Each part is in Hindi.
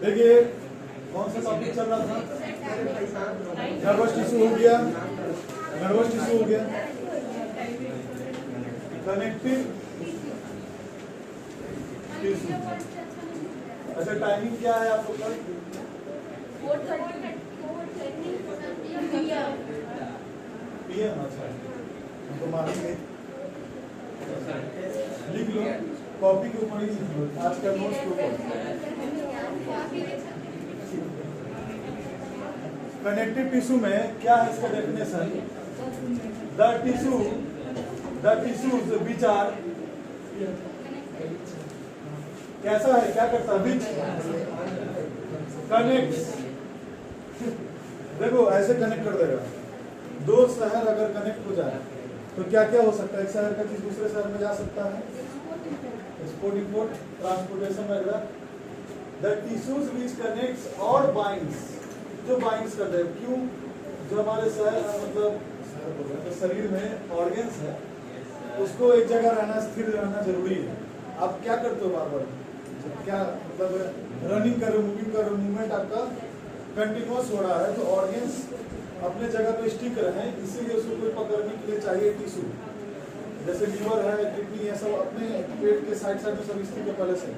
देखिए कौन सा टॉपिक चल रहा था? नर्वस टिश्यू हो गया, नर्वस टिश्यू हो गया, कनेक्टिव टिश्यू। अच्छा टाइमिंग क्या है आप लोग का? 4:30 PM। अच्छा तो मालूम नहीं, लिख लो कॉपी के ऊपर ही लिख लो, आज का नोट्स के ऊपर। कनेक्टिव टिश्यू में क्या है इसका definition? The tissues which are, कैसा है, क्या करता है? विच कनेक्ट्स, देखो ऐसे कनेक्ट कर देगा। दो शहर अगर कनेक्ट हो जाए तो क्या क्या हो सकता है? एक शहर का चीज दूसरे शहर में जा सकता है, एक्सपोर्ट इंपोर्ट, ट्रांसपोर्टेशन वगैरह। द टिश्यूज विच कनेक्ट्स और बाइंड्स, जो बाइंड्स कर दे। क्यों? जो हमारे शहर मतलब शरीर में ऑर्गन्स है उसको एक जगह रहना, स्थिर रहना जरूरी है। आप क्या करते हो बार बार? क्या मतलब रनिंग कर रहे हो, मूविंग कर रहे हो, मूवमेंट आपका कंटिन्यूअस हो रहा है तो ऑर्गन्स अपने जगह पे स्टिक रहे, इसीलिए उसको कोई पकड़ने के लिए चाहिए टिश्यू। जैसे लीवर है, किडनी है, सब अपने पेट के साइड साइड में सब स्थित है पहले से,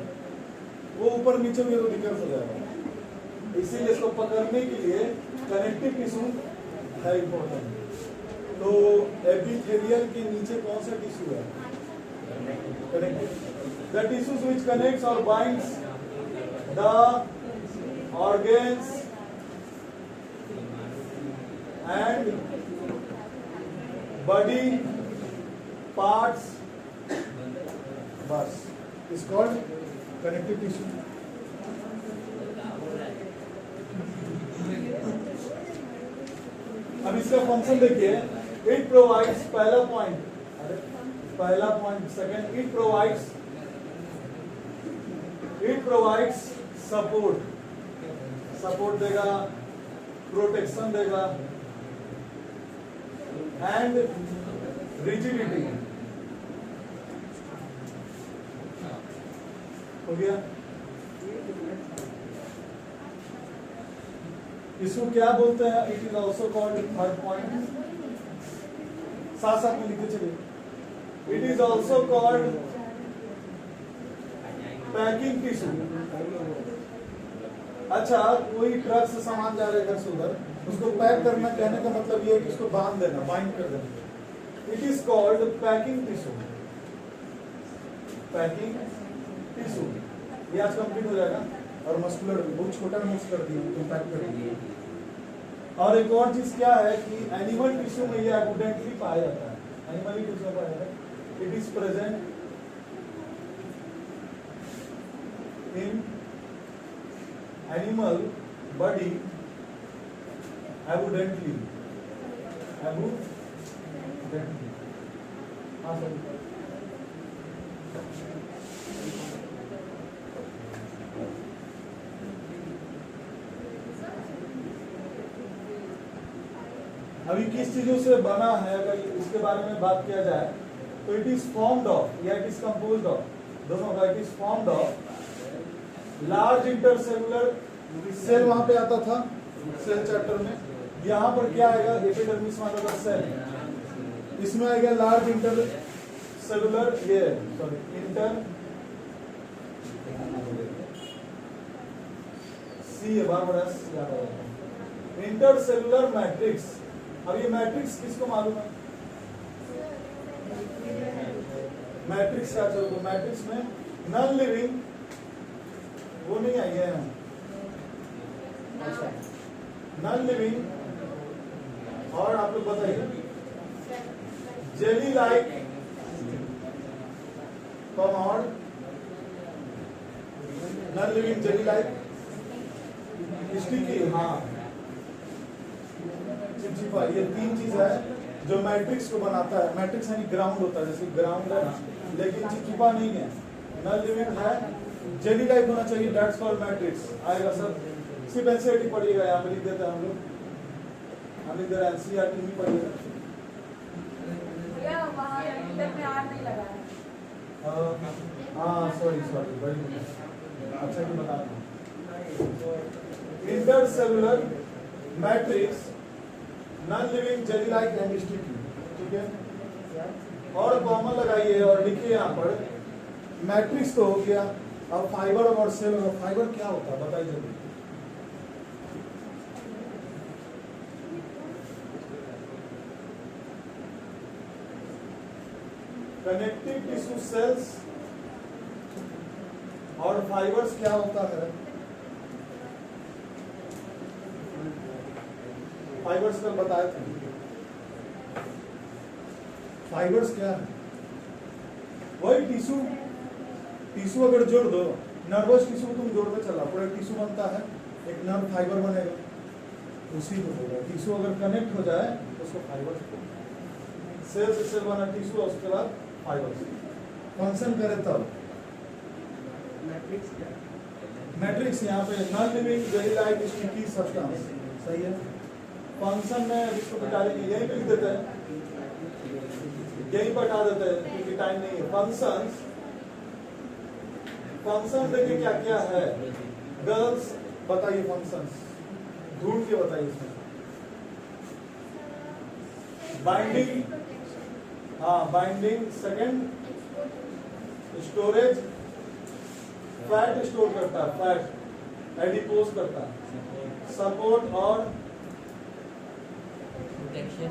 वो ऊपर नीचे हुए तो दिक्कत हो जाएगा। इसीलिए इसको पकड़ने के लिए कनेक्टिव टिश्यू है इम्पोर्टेंट। तो एपिथेलियल के नीचे कौन सा टिश्यू है? Connective. The tissues which connects और binds the organs and body parts बस is called connective tissue। अब इसका फंक्शन देखिए, इट प्रोवाइड्स, पहला point second, it provides support देगा, प्रोटेक्शन देगा एंड रिजिडिटी। हो गया? इसको क्या बोलते हैं? It is also called, third point साथ साथ में लिखते चलिए, it is also called packing tissue. अच्छा कोई ट्रक से सामान जा रहा है इधर से उधर, उसको पैक करना, कहने का मतलब ये है कि उसको बांध देना, बाइंड कर देना। It is called packing tissue. Packing tissue ये आज कंप्लीट हो जाएगा। और मस्कुलर बहुत छोटा नोट्स कर दिया तो पैक कर दिए। और एक और चीज क्या है कि एनिमल टिश्यू में ये एबुडेंटली पाया जाता है, एनिमल टिश्यू में पाया जाता है। It is present in animal body abundantly। हाँ सर। अभी किस चीजों से बना है अगर इसके बारे में बात किया जाए तो इट इज फॉर्म्ड ऑफ या इट इज कंपोज्ड ऑफ, दोनों का। It is formed of large intercellular cell, वहां पे आता था सेल चैप्टर में। यहाँ पर क्या आएगा? एपिडर्मिस मान लो सेल, इसमें आएगा लार्ज इंटरसेलुलर, ये सॉरी इंटरसेलुलर मैट्रिक्स। अब ये मैट्रिक्स किसको मालूम है? मैट्रिक्स क्या चलो, मैट्रिक्स में नॉन लिविंग वो नहीं आई है। अच्छा नॉन लिविंग और आप लोग बताइए जेली लाइक कम और non living jelly like sticky, हाँ चिपचिपा, ये तीन चीज है जो मैट्रिक्स को बनाता है। मैट्रिक्स यानी ग्राउंड होता है, जैसे ग्राउंड है ना, लेकिन चिपचिपा नहीं है, नॉन लिविंग है, जेली लाइक होना चाहिए, दैट्स कॉल्ड मैट्रिक्स। आएगा सर, सिर्फ एनसीईआरटी पढ़िएगा, यहाँ पे लिख देते हैं हम लोग, हम इधर एनसीईआरटी नहीं पढ़िएगा। हाँ सॉरी बड़ी अच्छा कि बता रहा हूँ। Intercellular matrix non living jelly like and sticky, ठीक है। और कॉमन लगाइए और लिखिए यहाँ पर मैट्रिक्स तो हो गया। अब फाइबर और सेल और फाइबर क्या होता है बताइए जल्दी। कनेक्टिव टिश्यू सेल्स और फाइबर्स क्या होता है? फाइबर्स कल बताए थे। फाइबर्स क्या है? वही टिश्यू, टिश्यू अगर जोड़ दो, नर्वस टिश्यू को तुम जोड़ते चला, पूरा टिश्यू बनता है, एक नर्व फाइबर बनेगा, उसी को बोला टिश्यू अगर कनेक्ट हो जाए तो उसको फाइबर्स बोलते हैं। सेल से सेल बना टिश्यू और उसके बाद फाइबर्स फंक्शन करे तब। मैट्रिक्स यहाँ पे non living jelly like sticky substance, सही है। फंक्शन में इसको बता देंगे, यहीं पे लिख देते हैं, यहीं पर हटा देते हैं क्योंकि टाइम नहीं है। फंक्शंस, फंक्शन देखिए क्या क्या है। गर्ल्स बताइए फंक्शंस, ढूंढ के बताइए इसमें। बाइंडिंग, हाँ binding. Second storage, fat store करता है, फैट एडिपोज करता है। सपोर्ट और प्रोटेक्शन,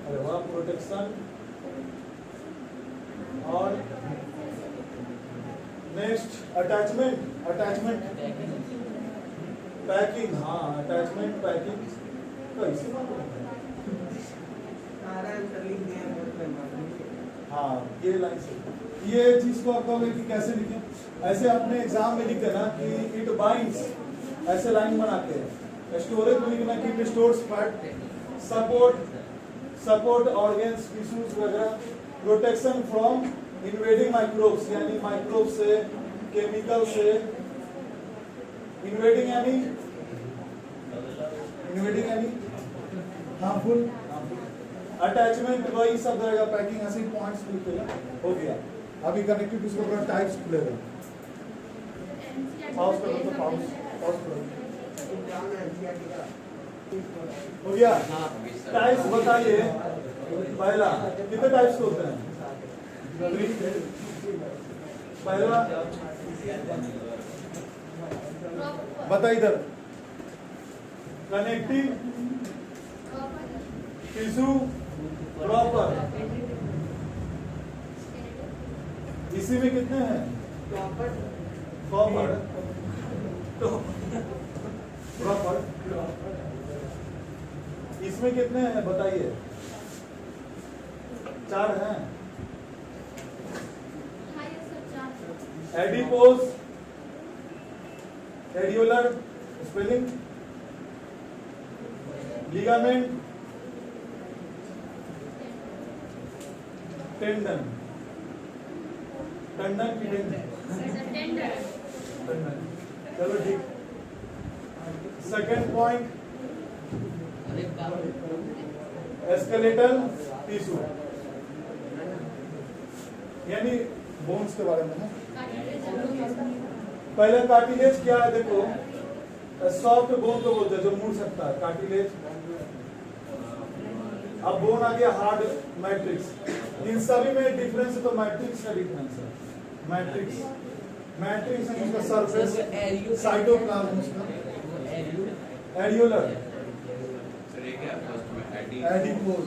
अरे वाह, प्रोटेक्शन। और नेक्स्ट अटैचमेंट, अटैचमेंट पैकिंग, हाँ अटैचमेंट पैकिंग। तो इसी बात है। हाँ ये लाइन से, ये चीज को आप कहोगे कि कैसे लिखें? ऐसे अपने एग्जाम में लिख देना कि इट बाइंड्स, ऐसे लाइन बना के। स्टोरेज में लिखना कि it stores fat, support, support organs tissues वगैरह। प्रोटेक्शन फ्रॉम इन्वेडिंग माइक्रोब्स, यानी माइक्रोब से, केमिकल से। इन्वेडिंग यानी, इन्वेडिंग यानी हार्मफुल। अटैचमेंट वही सब रहेगा, पैकिंग, ऐसे पॉइंट्स लिखेगा, हो गया। अभी कनेक्टिव टिश्यू का टाइप्स खुलेगा। पॉज करो तो पॉज, पॉज करो। हो गया। टाइप्स बताइए। पहला कितने टाइप्स होते हैं? पहला बता इधर, कनेक्टिव टिश्यू प्रॉपर, इसी में कितने हैं? प्रॉपर, प्रॉपर, इसमें कितने हैं बताइए? 4 हैं। Adipose, areolar spelling, ligament, tendon, tendon की टेंडन, चलो ठीक। सेकेंड पॉइंट स्केलेटल टिश्यू, यानी बोन्स के बारे में है। पहले कार्टिलेज क्या है देखो, सॉफ्ट बोन को बोलते हैं जो मुड़ सकता है, कार्टिलेज। अब बोन आ गया हार्ड, मैट्रिक्स। इन सभी में डिफरेंस है तो मैट्रिक्स का डिफरेंस है। मैट्रिक्स, मैट्रिक्स है इसका सरफेस, साइटोप्लाज्म उसका, एडियोलर, एडिपोज।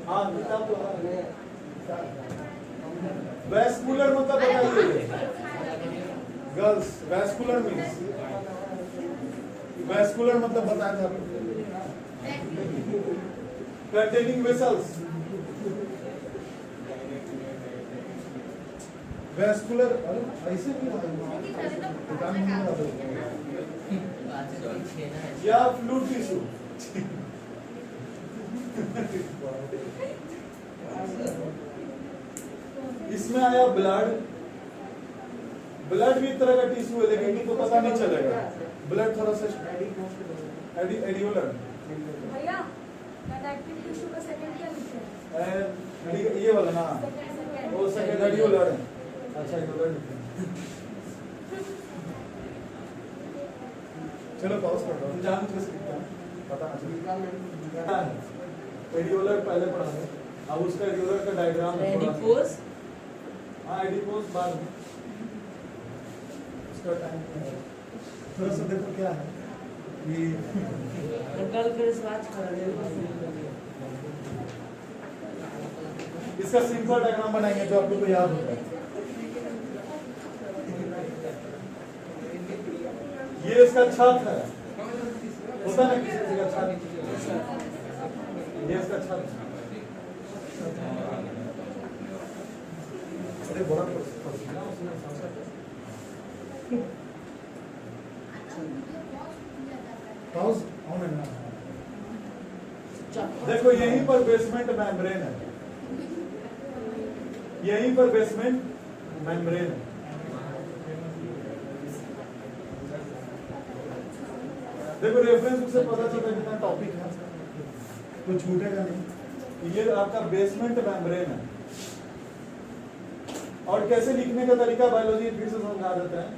हाँ किताब तो वैस्कुलर मतलब बताइए गर्ल्स, वैस्कुलर मीन्स, वैस्कुलर मतलब बताया था कंटेनिंग वेसल्स। वैस्कुलर ऐसे भी या फ्लूइड टिश्यू। इसमें आया ब्लड, ब्लड भी एक तरह का टिश्यू है लेकिन इनको पता नहीं चलेगा। ब्लड थोड़ा सा एडियोलर। भैया कनेक्टिव टिश्यू का सेकंड क्या लिखा है? ये वाला ना, वो सेकंड एडियोलर है। अच्छा एडियोलर चलो पॉज कर दो, जान कैसे लिखता है पता ना चले। एडियोलर पहले पढ़ा दो, अब उसका एडियोलर का डायग्राम एडिपोज। हाँ एडिपोज बाद में, उसका टाइम थोड़ा सा देखो क्या है कि कल फिर स्वाच कर रहे हैं। इसका सिंपल डायग्राम बनाएंगे जो आप लोग को याद होता है। ये इसका छत है, होता ना किसी चीज का छत, ये इसका छत। अरे बड़ा पॉज ऑन है ना। देखो यहीं पर बेसमेंट मेम्ब्रेन है, यहीं पर बेसमेंट मेम्ब्रेन है। देखो रेफरेंस बुक से पता चलता है कितना टॉपिक है, तो छूटेगा नहीं। ये आपका बेसमेंट मेम्ब्रेन है। और कैसे लिखने का तरीका बायोलॉजी फिर से समझा देते हैं।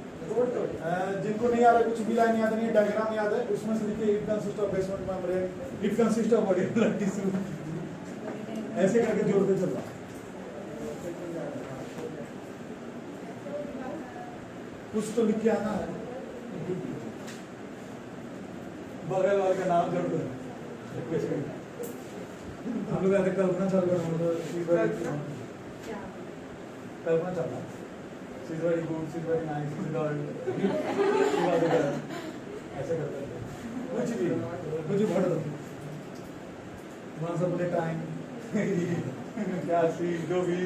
जिनको नहीं आ रहा, कुछ भी लाइन याद नहीं, डायग्राम याद है, उसमें से लिखिए it consist of basement membrane, it consist of body blood tissue, ऐसे करके जोड़ते चलना। कुछ तो लिख के आना है, बगल वाले का नाम जोड़ दो। हम लोग आते कल्पना चालू करना, कल्पना चलना। She's very good, she's very nice, she's girl. ऐसे करते हैं, कुछ भी भर दो। वहाँ से बोले टाइम क्या सी जो भी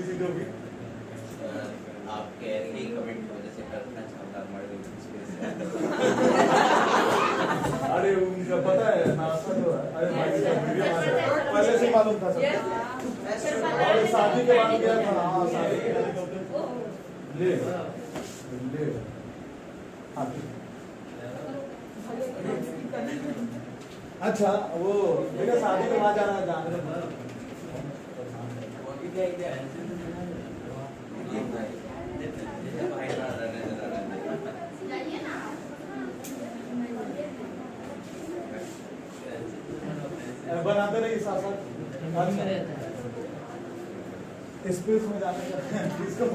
आपके एरली कमेंट की वजह से कल्पना चावला मर गई स्पेस से। अरे उनका पता है नासा जो है, अरे भाई का वीडियो पहले से मालूम था सब। और शादी के बाद गया था, हाँ शादी के बाद ले अच्छा वो देखा शादी के बाद जाना है जाने बनाते रहिए साथ साथ। स्पेस में जाने का किसको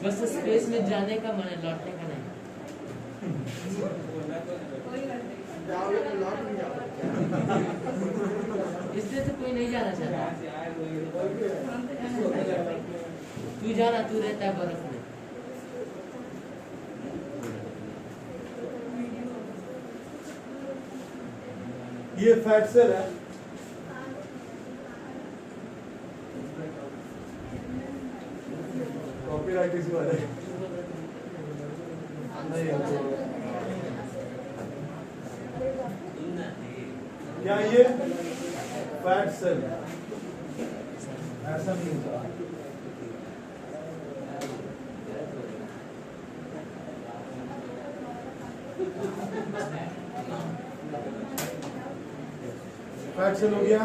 बस स्पेस में जाने का मन है, लौटने का नहीं। इसलिए तो कोई नहीं जाना चाहता। तू जाना, तू रहता है बर्फ में। ये फैट सेल है, कॉपीराइट इसी वाले नहीं है तो क्या ये फैट सेल ऐसा नहीं होता। फैट सेल हो गया।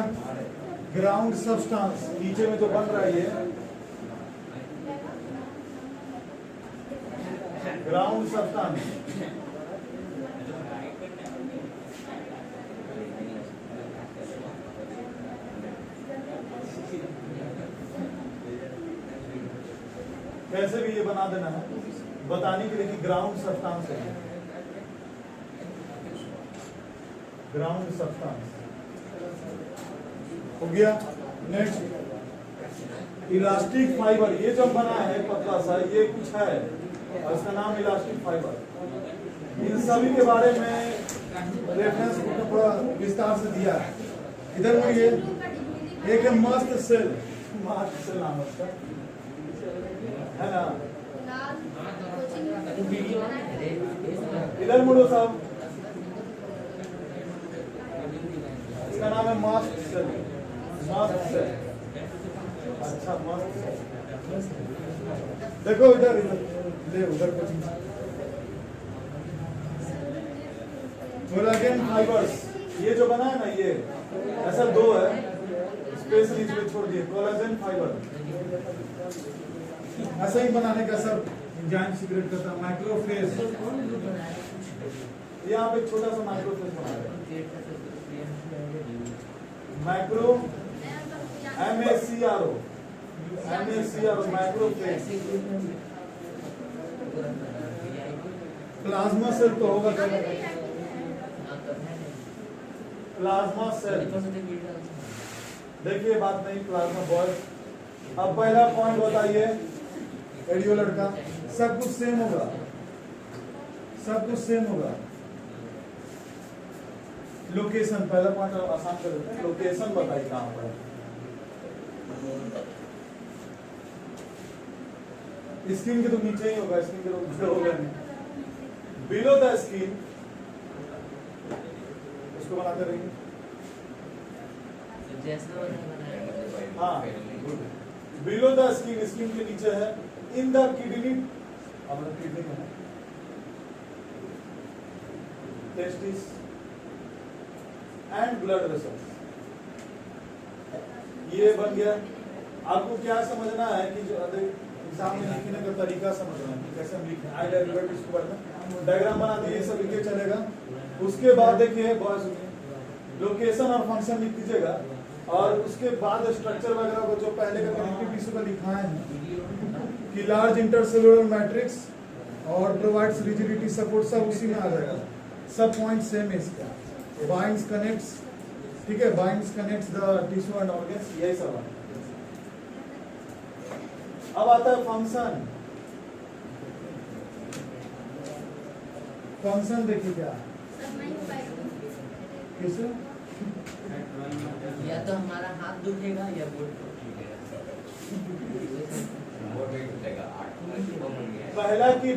ग्राउंड सब्सटेंस नीचे में जो बन रहा है ये ग्राउंड सब्सटेंस, कैसे भी ये बना देना है बताने के लिए कि ग्राउंड सब्सटेंस है, ग्राउंड सब्सटेंस हो गया। नेक्स्ट इलास्टिक फाइबर, ये जो बना है पतला सा ये कुछ है और इसका नाम इलास्टिक फाइबर। इन सभी के बारे में रेफरेंस बुक में थोड़ा विस्तार से दिया है। इधर मुझे एक है मस्त सेल, मस्त सेल नाम है उसका, है ना। इधर मुड़ो साहब, इसका नाम है मस्त सेल, मस्त सेल। अच्छा मस्त सेल, देखो इधर इधर ले उधर कोचिंग कोलाजन फाइबर्स, ये जो बना है ना ये ऐसा दो है, स्पेशली इसमें छोड़ दिए कोलाजन फाइबर। ऐसा ही बनाने का सब एंजाइम सीक्रेट करता है, मैक्रोफेज। तो कौन ग्रुप बनाया यहाँ पे एक छोटा सा मैक्रोफेज बना रहे हैं, macro MACRO macrophage. Plasma cell तो होगा क्या? प्लाज्मा सेल, देखिए बात नहीं, प्लाज्मा बॉय। अब पहला पॉइंट बताइए एडियोलर का, सब कुछ सेम होगा, सब कुछ सेम होगा। लोकेशन, पहला पॉइंट आसान कर देते हैं, लोकेशन बताइए कहाँ पर है। स्किन के तो नीचे ही होगा, स्किन के तो ऊपर होगा नहीं। बिलो द स्किन, उसको बनाते रहिए। हाँ, बिलो द स्किन, स्किन के नीचे है। इन द किडनी, हमारा किडनी में है, टेस्टिस एंड ब्लड वेसल्स, ये बन गया। आपको क्या समझना है कि जो एग्जाम में लिखने का तरीका समझना है कि कैसे हम लिखें। आई डेरिवेटिव इसको पढ़ना, डायग्राम बना दिए, ये सब लिखे चलेगा। उसके बाद देखिए बहुत सुनिए, लोकेशन और फंक्शन लिख दीजिएगा, और उसके बाद स्ट्रक्चर वगैरह को जो पहले का कनेक्टिव टिश्यू का लिखाए हैं कि लार्ज इंटरसेलुलर मैट्रिक्स और प्रोवाइड्स रिजिडिटी सपोर्ट, सब उसी में आ जाएगा। सब पॉइंट सेम है इसका। बाइंड्स कनेक्ट्स, ठीक है, binds connects the tissue and organs, यही सब है। अब आता है फंक्शन। फंक्शन देखिए क्या किसे, या तो हमारा हाथ दुखेगा या बोर्ड पहला की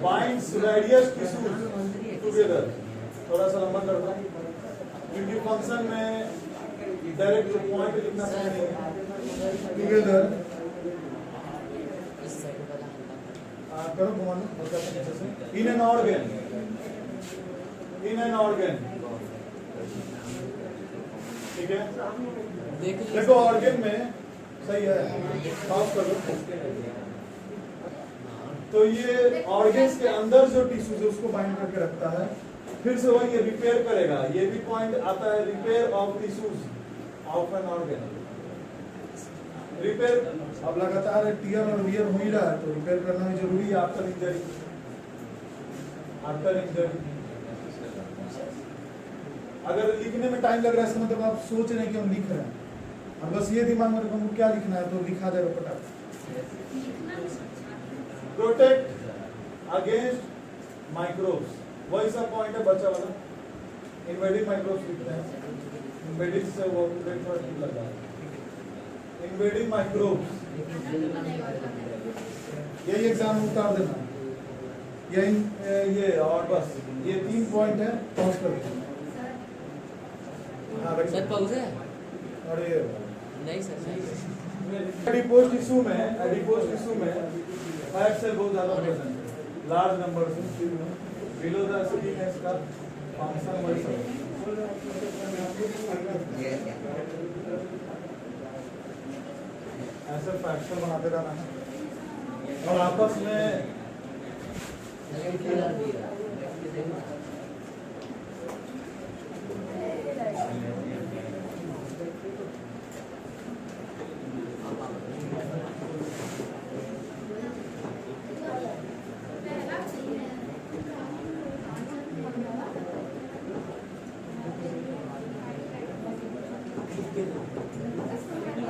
बाइंड्स रेडियस टिश्यूज टुगेदर, थोड़ा सा लंबा कर दो क्योंकि फंक्शन में डायरेक्ट पॉइंट लिखना सही नहीं है। टुगेदर इस साइड वाला करो घुमा लो नीचे से। In an organ, in an organ, ठीक है। देखो ऑर्गन में सही है, पास कर लो। तो ये ऑर्गन्स के अंदर जो टिश्यूज है उसको बाइंड करके रखता है। फिर से वही रिपेयर करेगा, ये भी पॉइंट आता है, repair of tissues of an organ. Repair, अब लगातार टीयर और वियर हो ही रहा है तो रिपेयर करना भी जरूरी है। आफ्टर इंजरी, आफ्टर इंजरी अगर लिखने में टाइम लग रहा है इसका मतलब आप सोच रहे हैं कि हम लिख रहे हैं, और बस ये दिमाग में रखो हमको क्या लिखना है तो लिखा जाएगा फटाफट। प्रोटेक्ट अगेंस्ट माइक्रोब्स, वही सब पॉइंट है बच्चा वाला। इन्वेडिंग माइक्रोब्स लिखते हैं, इन्वेडिंग से वो थोड़ा ठीक लग रहा है। इन्वेडिंग माइक्रोब्स, यही एग्जाम में उतार देना ये और बस ये 3 पॉइंट है, पॉज कर देना। हाँ सर पाउज है? अरे नहीं सर, एडिपोज टिश्यू में फैट सेल बहुत ज्यादा प्रेजेंट है, लार्ज नंबर में। बिलो द स्किन है इसका फंक्शन वही सब। ऐसे फैक्चर बनाते रहना है और आपस में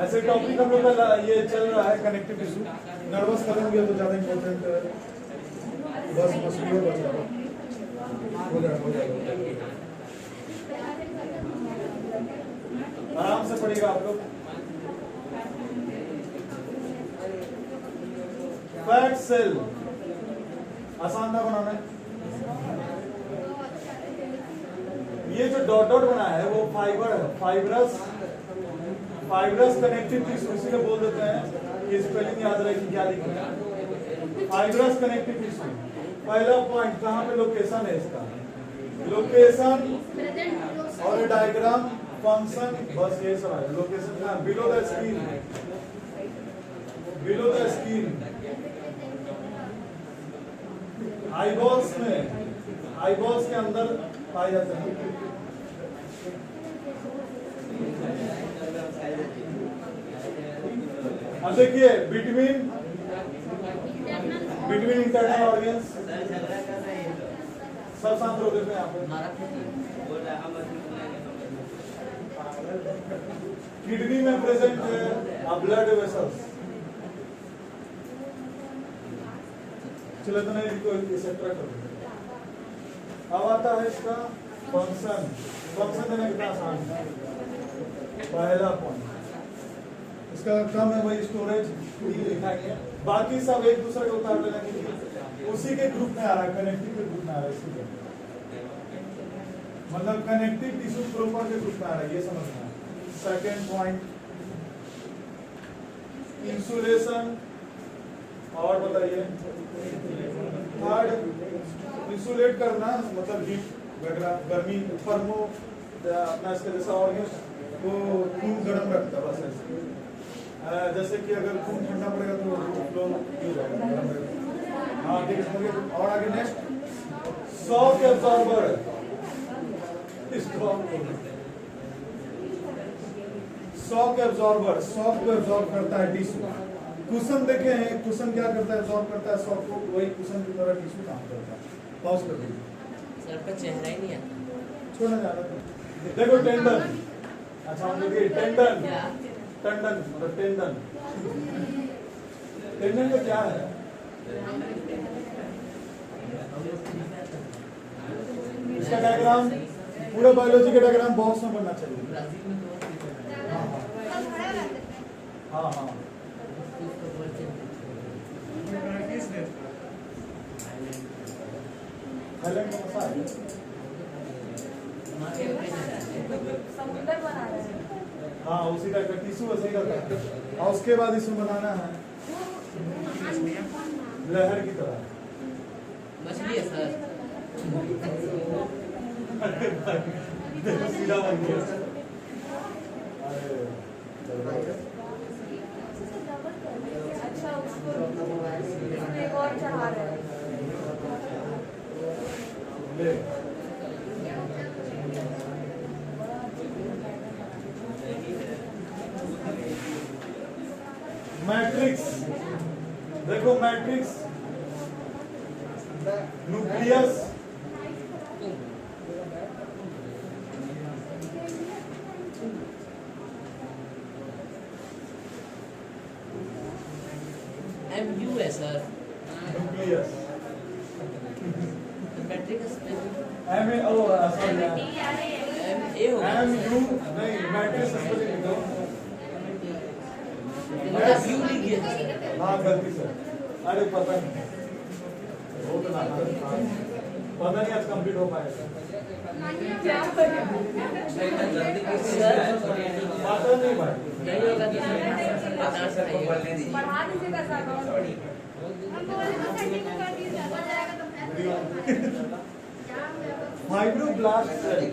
ऐसे टॉपिक हम लोग का ये चल रहा है कनेक्टिव टिश्यू। नर्वस करेंगे तो ज्यादा इम्पोर्टेंट है, बस मस्कुलर बचा हो जाएगा। आराम से पढ़िएगा आप लोग। फैट सेल आसान था बनाना है। ये जो डॉट डॉट बना है वो फाइबर है, फाइब्रस कनेक्टिव टिश्यू, इसीलिए बोल देते हैं कि स्पेलिंग याद रहे कि क्या लिखना है। फाइब्रस कनेक्टिव टिश्यू, पहला पॉइंट कहाँ पे लोकेशन है इसका, लोकेशन और डायग्राम फंक्शन बस ये सब है लोकेशन का बिलो द स्क्रीन आईबॉल्स के अंदर पाए जाते हैं अब देखिए बिटवीन इंटरनल ऑडियंस सब शांत रहो देखो यहाँ पे किडनी में प्रेजेंट है ब्लड वेसल्स चलो तो नहीं इसको एक्सेट्रा कर दो अब आता है इसका फंक्शन देना कितना आसान है पहला पॉइंट इसका कम है वही स्टोरेज लिखा गया बाकी सब एक दूसरे के उतार लेना कि उसी के ग्रुप में आ रहा है कनेक्टिव के ग्रुप में आ रहा है इसी के मतलब कनेक्टिव टिश्यू प्रॉपर के ग्रुप में आ रहा है ये समझना है सेकेंड पॉइंट इंसुलेशन और बताइए थर्ड इंसुलेट करना मतलब हीट वगैरह गर्मी थर्मो अपना इसके जैसा ऑर्गन को खून गर्म रखता है बस ऐसे जैसे कि अगर खून ठंडा पड़ेगा तो फ्लो हो जाएगा गर्म रहेगा हाँ ठीक है और आगे नेक्स्ट शॉक एब्जॉर्बर शॉक को एब्जॉर्ब करता है टिश्यू कुशन देखे हैं कुशन क्या करता है एब्जॉर्ब करता है शॉक को वही कुशन की तरह टिश्यू काम करता है पॉज कर दीजिए सर का चेहरा ही नहीं आता छोड़ना जाना देखो टेंडन अच्छा हम देखिए टेंडन मतलब टेंडन का क्या है इसका डायग्राम पूरा बायोलॉजी का डायग्राम बॉक्स में बनना चाहिए ब्राजील में तो हाँ थाईलैंड में फंसा है समुद्र बना रहे हैं हाँ उसी का टिश्यू वैसे ही करता है और उसके बाद इसमें बनाना है लहर की तरह मछली है सर सीधा बन गया अच्छा उसको एक और चढ़ा रहे हैं ले मैट्रिक्स देखो मैट्रिक्स न्यूक्लियस MU है sir nucleus matric M A O sorry MA होगा एम यू नहीं मैट्रिक्स स्पेलिंग लिखो मतलब U लिखिए सर हाँ गलती से अरे पता नहीं वो तो ना पता नहीं आज कंप्लीट हो पाएगा सर पता नहीं भाई नहीं होगा तो बता चाहिए बढ़ा दीजिएगा सर फाइब्रोब्लास्ट सेल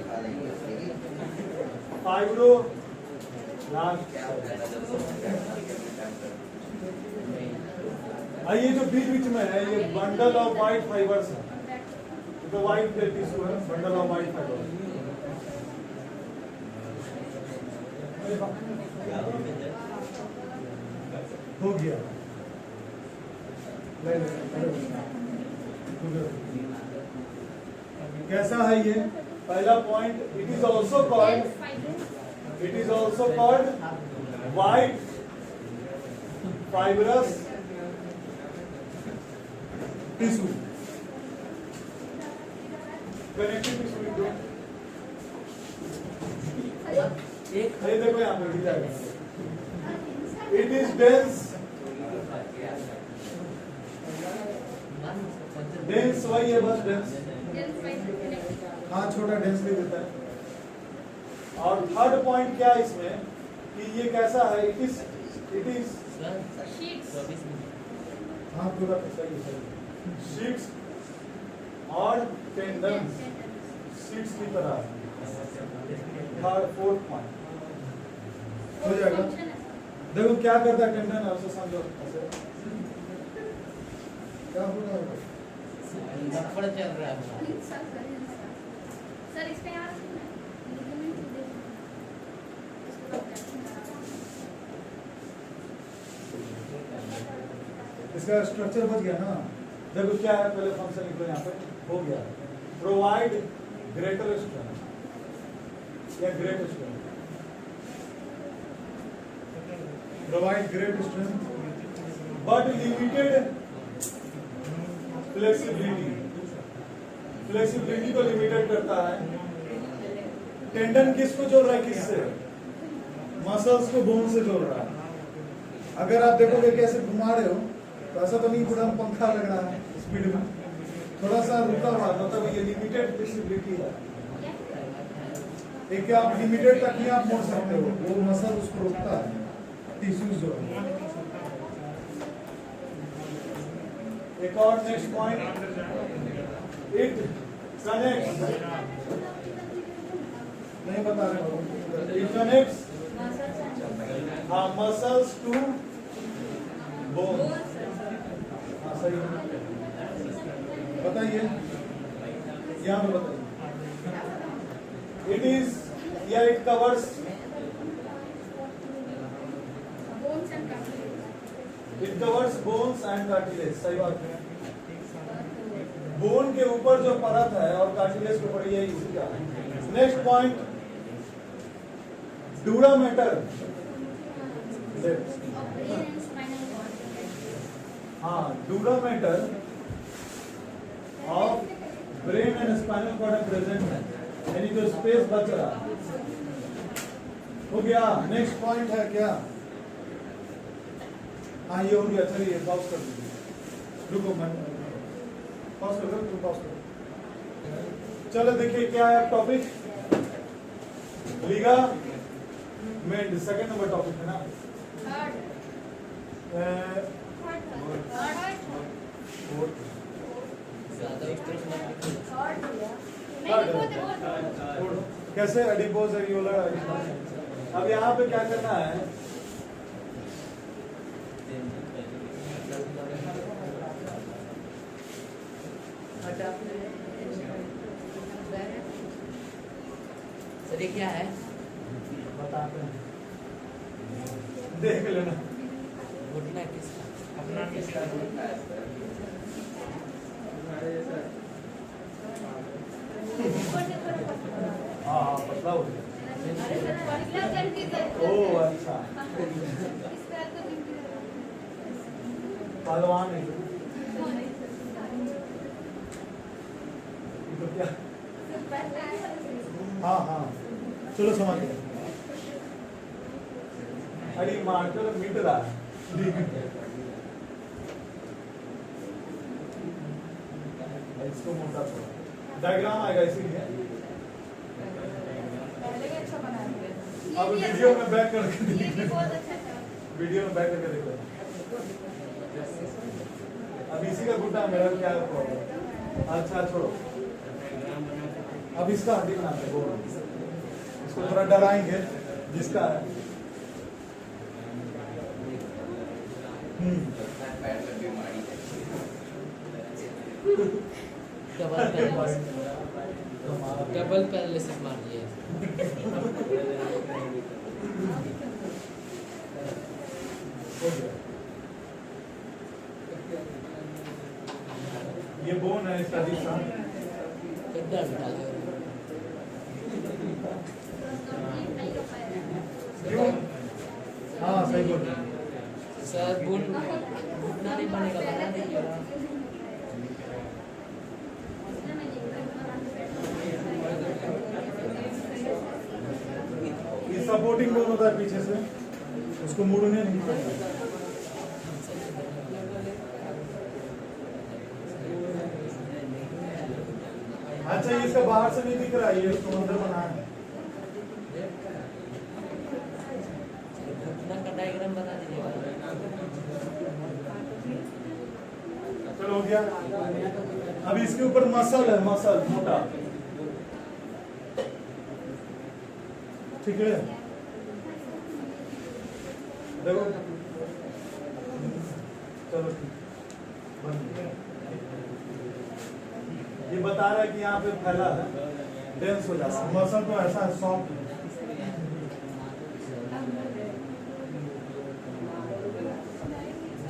ये जो बीच में है ये बंडल ऑफ वाइट फाइबर्स है तो वाइट टिश्यू है बंडल ऑफ वाइट फाइबर्स हो गया कैसा है ये पहला point it is also called white fibrous tissue connective tissue लिख दो एक ये देखो यहाँ पे दिख जाएगा इट इज डेंस वही है बस डेंस हाँ छोटा डेंस भी देता है और थर्ड पॉइंट क्या है इसमें कि ये कैसा है इट इज सर 24 मिनट हाँ पूरा सही शीट्स और टेंडन्स शीट्स की तरह थर्ड फोर्थ पॉइंट हो जाएगा। देखो क्या करता है टेंडन, आपसे समझो ऐसे। क्या हो रहा है? थप्पड़ चल रहा है। सर इस पे यार इसका स्ट्रक्चर बच गया ना। देखो क्या है, पहले फंक्शन लिखो यहाँ पे, हो गया प्रोवाइड ग्रेटर स्ट्रेंथ या great strength, provide great strength but limited flexibility, flexibility को लिमिटेड करता है। टेंडन किसको जोड़ रहा है, किससे? मसल्स को बोन से जोड़ रहा है। अगर आप देखोगे कैसे घुमा रहे हो तो ऐसा तो नहीं पूरा पंखा लग रहा है स्पीड में, थोड़ा सा रुका हुआ, मतलब ये लिमिटेड फ्लेक्सिबिलिटी है। एक आप लिमिटेड तक ही आप मोड़ सकते हो, वो मसल उसको रोकता है, टिश्यूज जो है। एक और नेक्स्ट पॉइंट, इट कनेक्ट्स, नहीं बता रहे हो, it connects muscles to bone. हाँ सही है, बताइए यहाँ पे बताइए। इट इज या it covers, it covers bones and cartilage, सही बात है। बोन के ऊपर जो परत है और कार्टिलेज के ऊपर, ये इसी का। नेक्स्ट पॉइंट, ड्यूरामेटर, हाँ dura mater of brain and spinal cord present है, यानी जो स्पेस बच रहा हो गया। नेक्स्ट पॉइंट है क्या, हाँ ये हो गया, चलिए पॉज कर दीजिए, रुको मैं पॉज कर दो, तुम पॉज करो। चलो देखिए क्या है topic, ligament, second number topic है ना। कैसे एडिपोज एरियोलर, अब यहाँ पे क्या करना है, सर ये क्या है? बताते हैं, देख लेना। घुटना किसका? अपना किसका होता है सर? हाँ हाँ पतला हो गया। ओ अच्छा, पहलवान है तो क्या, हाँ हाँ चलो समझ गए। अरे मार्कर मिट रहा है, इसको मोटा छोड़ा, डायग्राम आएगा इसीलिए। अब वीडियो में बैक करके देखो, वीडियो में बैक करके देखो। अब इसी का घुटना मेरा क्या प्रॉब्लम, अच्छा छोड़ो। अब इसका हड्डी बनाते हैं, इसको थोड़ा डराएंगे जिसका है। पैर में बीमारी है। डबल पैरालिसिस मार दिया। ये बोन है इसका हिस्सा, क्यों? हाँ सही बोल रहे हैं। सर घुटना नहीं बनेगा, पता नहीं क्यों। ये सपोर्टिंग बोन होता है पीछे से, उसको मुड़ने नहीं पड़ता। अच्छा ये इसका बाहर से नहीं दिख रहा है, ये उसको अंदर बनाना है। घुटना का डायग्राम बना दीजिएगा। चलो हो गया। अब इसके ऊपर मसल है, मसल मोटा, ठीक है, देखो चलो ठीक, ये बता रहा है कि यहाँ पे फैला है, डेंस हो जाता है। मसल तो ऐसा है सॉफ्ट,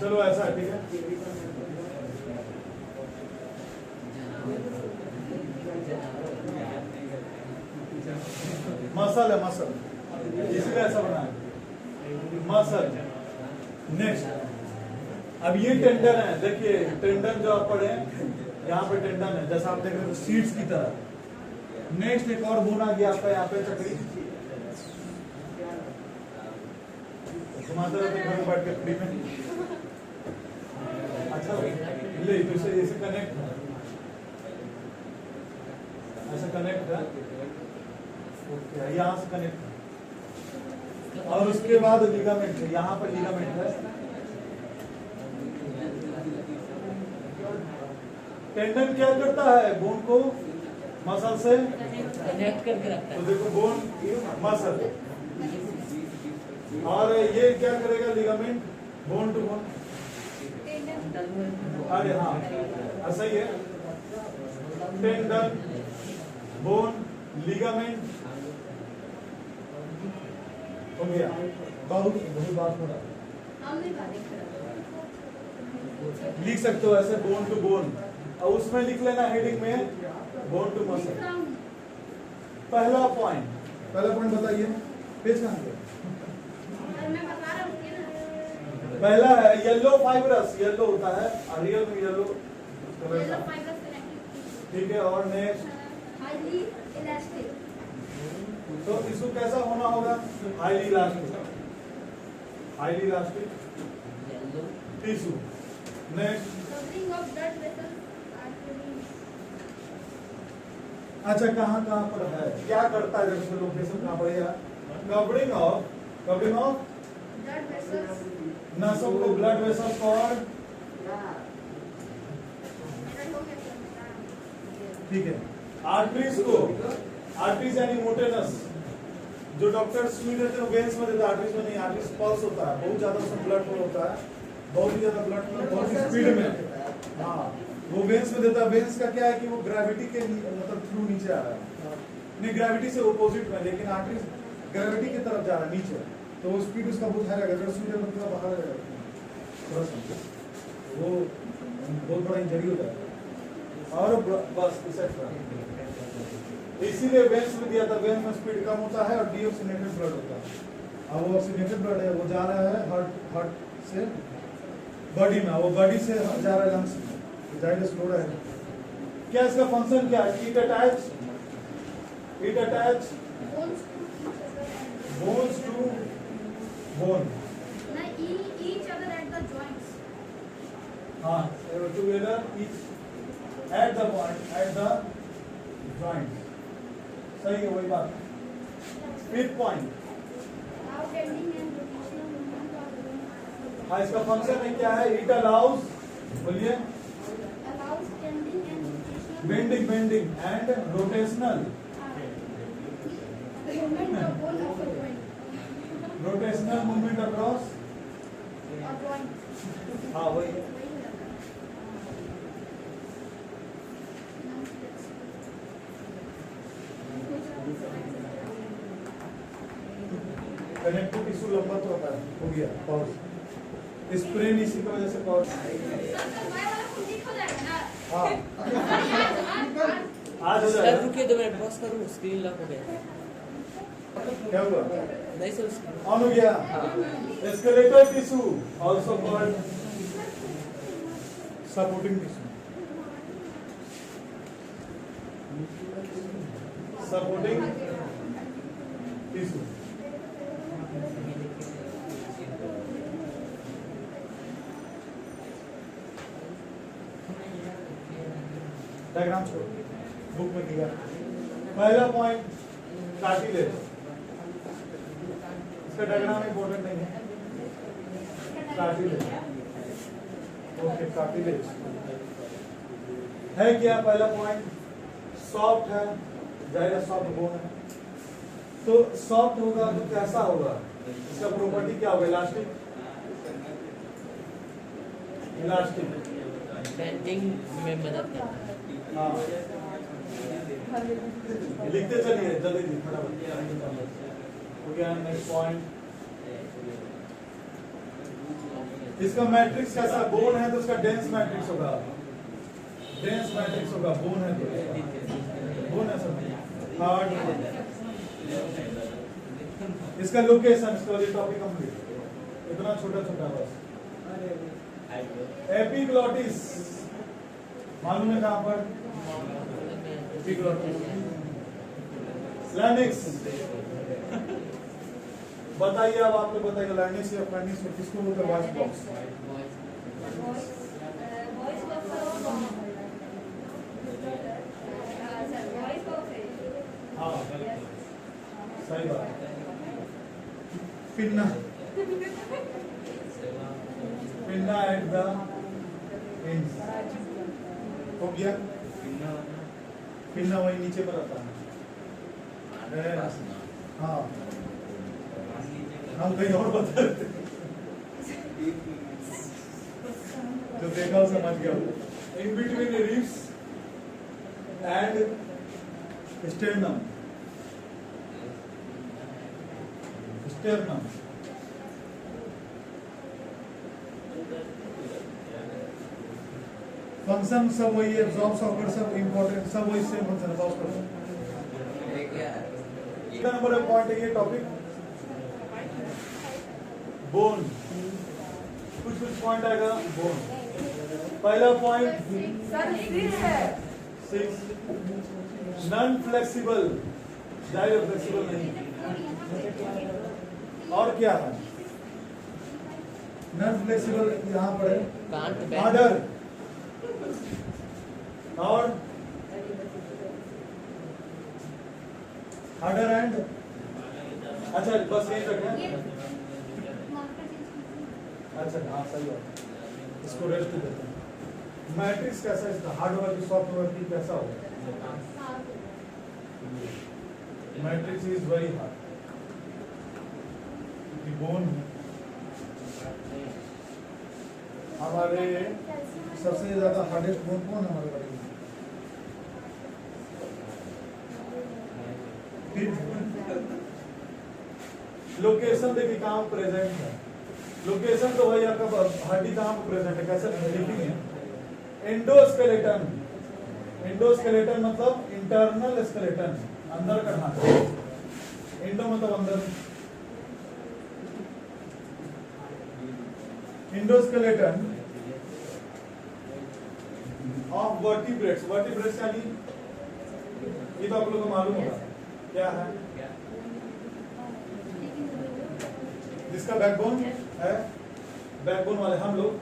चलो ऐसा है, ठीक है। मसल है, मसल, इसलिए ऐसा बना है मसल। नेक्स्ट, अब ये टेंडन है, देखिए टेंडन जो आप पढ़े यहाँ पे टेंडन है, जैसा आप देख रहे हो सीड्स की तरह। नेक्स्ट एक और बोन आ गया आपका यहाँ पे चक्री, घुमाते रहते घर में बैठ के फ्री में। अच्छा ले तो इसे कनेक्ट है, ऐसा कनेक्ट है, ओके, यहाँ से कनेक्ट है। और उसके बाद लिगामेंट है, यहाँ पर लिगामेंट है। टेंडन क्या करता है, बोन को मसल से कनेक्ट करके रखता तो है। देखो बोन मसल, और ये क्या करेगा, लिगामेंट बोन टू बोन। अरे हाँ ऐसा ही है, टेंडन, बोन, लिगामेंट हो गया। बहुत बहुत बात हो रहा, लिख सकते हो ऐसे बोन टू बोन, और उसमें लिख लेना हेडिंग में बोन टू मसल। पहला पॉइंट बताइए, पेज कहाँ पे? पहला है येलो फाइब्रस, येलो होता है, रियल में येलो कलर का, ठीक है। और नेक्स्ट हाईली इलास्टिक, तो इसको कैसा होना होगा, highly elastic, highly elastic tissue. Next, covering of blood vessels, arteries. अच्छा कहाँ कहाँ पर है, क्या करता है, जब लोकेशन कहाँ पड़ेगा, कवरिंग ऑफ ब्लड वेसल्स, नसों को, ब्लड वेसल्स और, ठीक है, आर्टरीज को, आर्टरीज यानी मोटे नस, जो डॉक्टर सुई देते हैं वेन्स में देते हैं, आर्टरीज में नहीं, आर्टरीज पल्स होता है, बहुत ज्यादा उसमें ब्लड फ्लो होता है, बहुत ही ज्यादा ब्लड फ्लो, बहुत ही स्पीड में, हाँ वो वेन्स में देता है। वेन्स का क्या है कि वो ग्रेविटी के मतलब थ्रू नीचे आ रहा है, नहीं ग्रेविटी से अपोजिट में, लेकिन आर्टरीज ग्रेविटी की तरफ जा रहा है नीचे, तो वो स्पीड उसका बहुत हाई रहेगा, अगर सुई देते पूरा बाहर आ जाएगा, वो बहुत बड़ा इंजरी हो जाएगा। और बस इसीलिए वेन्स में दिया था, वेन्स में स्पीड कम होता है और डीऑक्सीनेटेड ब्लड होता है। अब वो ऑक्सीनेटेड ब्लड है, वो जा रहा है हार्ट से बॉडी में, वो बॉडी से जा रहा है लंग्स में, जाइए स्लो रहेगा। क्या इसका फंक्शन क्या है, it attach bones to bone, each other at the joints. हाँ together each at the point, at the joint, सही है वही बात। Fifth point, How bending and rotational movement of bones हाँ इसका फंक्शन है क्या है, इट अलाउज, बोलिए, allows bending and rotational bending and rotational, movement of bone of a joint rotational movement across, or joint. हाँ वही। कनेक्टिव टिश्यू लंबा तो होता है, हो गया पॉज, स्प्रेन इसी की वजह से पॉज। हाँ आज हो सर जाएगा, रुकिए 2 मिनट, पॉज करूँ, स्क्रीन लॉक हो गया। क्या हुआ, नहीं सर उसकी ऑन हो गया। Skeletal tissue also called supporting tissue, supporting tissue. Diagram छोड़, बुक में दिया। पहला पॉइंट कार्टिलेज, इसका डायग्राम इंपॉर्टेंट नहीं है, कार्टिलेज, ओके कार्टिलेज है क्या, पहला पॉइंट सॉफ्ट है, जाहिर है सॉफ्ट बोन है, तो सॉफ्ट होगा तो कैसा होगा, इसका प्रॉपर्टी क्या होगा, इलास्टिक, इलास्टिक, बेंडिंग में मदद करता है। हाँ लिखते चलिए जल्दी फटाफट। हो गया नेक्स्ट पॉइंट। इसका मैट्रिक्स कैसा, बोन है तो इसका डेंस मैट्रिक्स होगा, डेंस मैट्रिक्स होगा, बोन है तो बोन है सब हार्ड। इसका लोकेशन, इसका टॉपिक कंप्लीट, इतना छोटा छोटा बस। एपिग्लॉटिस मालूम है कहां पर, एपिग्लॉटिस। लैनिक्स बताइए, अब आप लोग बताइए लैनिक्स या फ्रेनिक्स किसको बोलते हैं, वॉइस बॉक्स। हाँ सही बात। Pinna, pinna at the ends हो गया, पिन्ना वही नीचे पर आता है। हाँ हम कहीं और बता रहे थे, जो देखा वो समझ गया। In between ribs and sternum, sternum function सब वही है, एब्जॉर्ब सॉकेट सब इंपॉर्टेंट, सब वही सेम फंक्शन है। नंबर ऑफ पॉइंट है ये टॉपिक, बोन। कुछ पॉइंट आएगा बोन। पहला पॉइंट सिक्स, नॉन फ्लेक्सिबल, ज्यादा फ्लेक्सिबल नहीं। और क्या है नॉन फ्लेक्सिबल, यहाँ पर है हार्डर और हार्डर एंड, अच्छा बस यही तक है। अच्छा हाँ सही बात, इसको रेस्ट देते हैं। मैट्रिक्स कैसा है इसका, हार्ड होगा कि सॉफ्ट होगा कि कैसा होगा, मैट्रिक्स इज वेरी हार्ड क्योंकि बोन हमारे सबसे ज्यादा हार्डेस्ट बोन कौन है हमारे बॉडी में, लोकेशन देखिए कहाँ प्रेजेंट है, लोकेशन तो भाई आपका हड्डी कहाँ पर प्रेजेंट है, कैसे लिखेंगे, एंडोस्केलेटन, एंडोस्केलेटन मतलब इंटरनल स्केलेटन, अंदर का ढांचा, एंडो मतलब अंदर, एंडोस्केलेटन ऑफ वर्टिब्रेट्स, वर्टिब्रेट्स यानी ये तो आप लोगों को मालूम होगा क्या है, जिसका बैकबोन है, बैकबोन वाले हम लोग,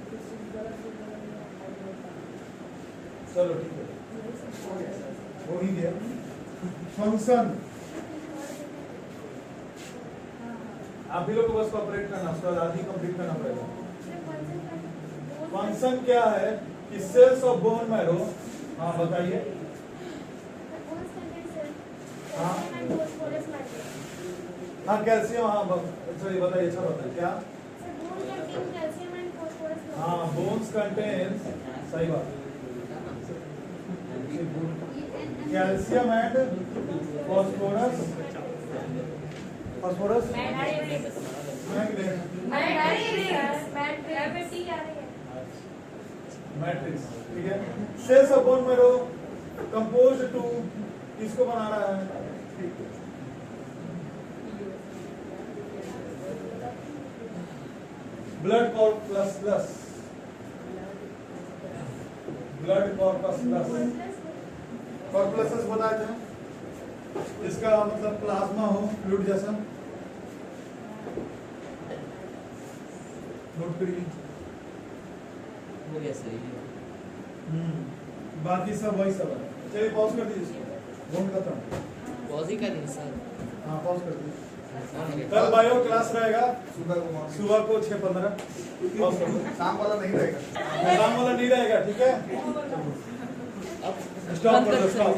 चलो ठीक है हो ही गया। फंक्शन आप भी लोग को बस कॉपरेट करना, उसका आधी कंप्लीट करना पड़ेगा। फंक्शन क्या है कि सेल्स ऑफ बोन मैरो, हाँ बताइए, हाँ हाँ कैल्शियम, हाँ अच्छा ये बताइए, अच्छा बताइए क्या, हाँ बोन्स कंटेन्स, सही बात, calcium and phosphorus, phosphorus matrix, ठीक है। Cells of bone marrow composed to, किसको बना रहा है, blood corpuscles, blood corpuscles, corpus बताए थे, इसका मतलब प्लाज्मा हो, फ्लूइड जैसा, नोट करिए, हो गया सही। बाकी सब वही सब है। चलिए पॉज कर दीजिए, बोन खत्म, पॉज ही करेंगे सर। हाँ पॉज कर दीजिए। कल बायो क्लास रहेगा सुबह को 6:15, शाम वाला नहीं रहेगा, शाम वाला नहीं रहेगा, ठीक है। अब स्टॉप कर दो, स्टॉप।